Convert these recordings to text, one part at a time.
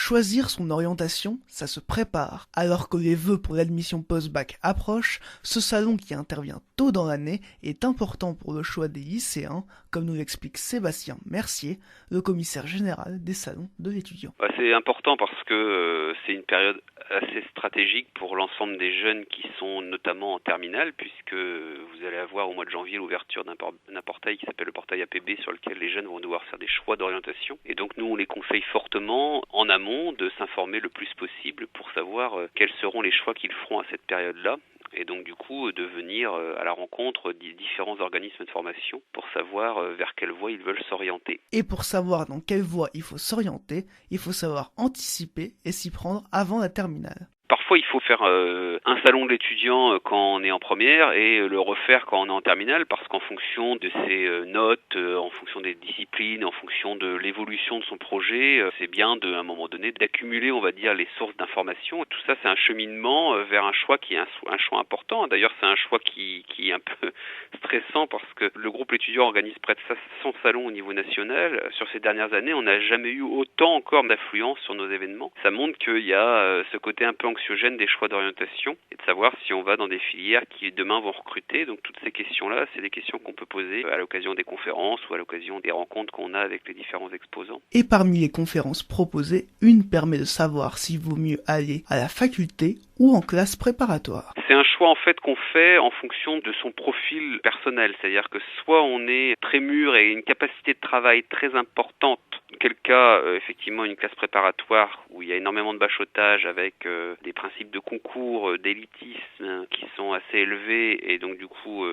Choisir son orientation, ça se prépare. Alors que les vœux pour l'admission post-bac approchent, ce salon qui intervient tôt dans l'année est important pour le choix des lycéens, comme nous l'explique Sébastien Mercier, le commissaire général des salons de l'étudiant. C'est important parce que c'est une période assez stratégique pour l'ensemble des jeunes qui sont notamment en terminale, puisque vous allez avoir au mois de janvier l'ouverture d'un portail qui s'appelle le portail APB, sur lequel les jeunes vont devoir faire des choix d'orientation. Et donc nous, on les conseille fortement en amont de s'informer le plus possible pour savoir quels seront les choix qu'ils feront à cette période-là. Et donc du coup de venir à la rencontre des différents organismes de formation pour savoir vers quelle voie ils veulent s'orienter. Et pour savoir dans quelle voie il faut s'orienter, il faut savoir anticiper et s'y prendre avant la terminale. Parfois, il faut faire un salon de l'étudiant quand on est en première et le refaire quand on est en terminale, parce qu'en fonction de ses notes, en fonction des disciplines, en fonction de l'évolution de son projet, c'est bien à un moment donné d'accumuler, on va dire, les sources d'informations. Tout ça, c'est un cheminement vers un choix qui est un choix important. D'ailleurs, c'est un choix qui est un peu stressant parce que le groupe étudiant organise près de 100 salons au niveau national. Sur ces dernières années, on n'a jamais eu autant encore d'affluence sur nos événements. Ça montre qu'il y a ce côté un peu anxiogène des choix d'orientation et de savoir si on va dans des filières qui demain vont recruter. Donc toutes ces questions-là, c'est des questions qu'on peut poser à l'occasion des conférences ou à l'occasion des rencontres qu'on a avec les différents exposants. Et parmi les conférences proposées, une permet de savoir s'il vaut mieux aller à la faculté ou en classe préparatoire. C'est un choix en fait qu'on fait en fonction de son profil personnel, c'est-à-dire que soit on est très mûr et une capacité de travail très importante, auquel cas effectivement une classe préparatoire où il y a énormément de bachotage avec des principes de concours, d'élitisme qui sont assez élevés, et donc du coup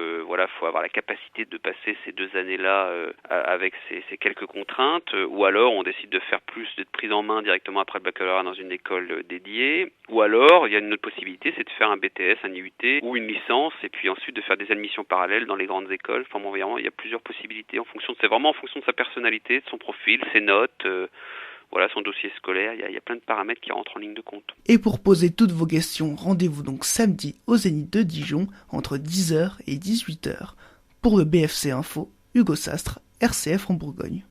faut avoir la capacité de passer ces 2 années-là avec ces quelques contraintes, ou alors on décide de faire plus de prise en main directement après le baccalauréat dans une école dédiée, ou alors il y a une autre possibilité, c'est de faire un BTS, un IUT ou une licence, et puis ensuite de faire des admissions parallèles dans les grandes écoles. Enfin bon, vraiment, il y a plusieurs possibilités c'est vraiment en fonction de sa personnalité, de son profil, ses notes, son dossier scolaire. Il y a plein de paramètres qui rentrent en ligne de compte. Et pour poser toutes vos questions, rendez-vous donc samedi au Zénith de Dijon entre 10h et 18h. Pour le BFC Info, Hugo Sastre, RCF en Bourgogne.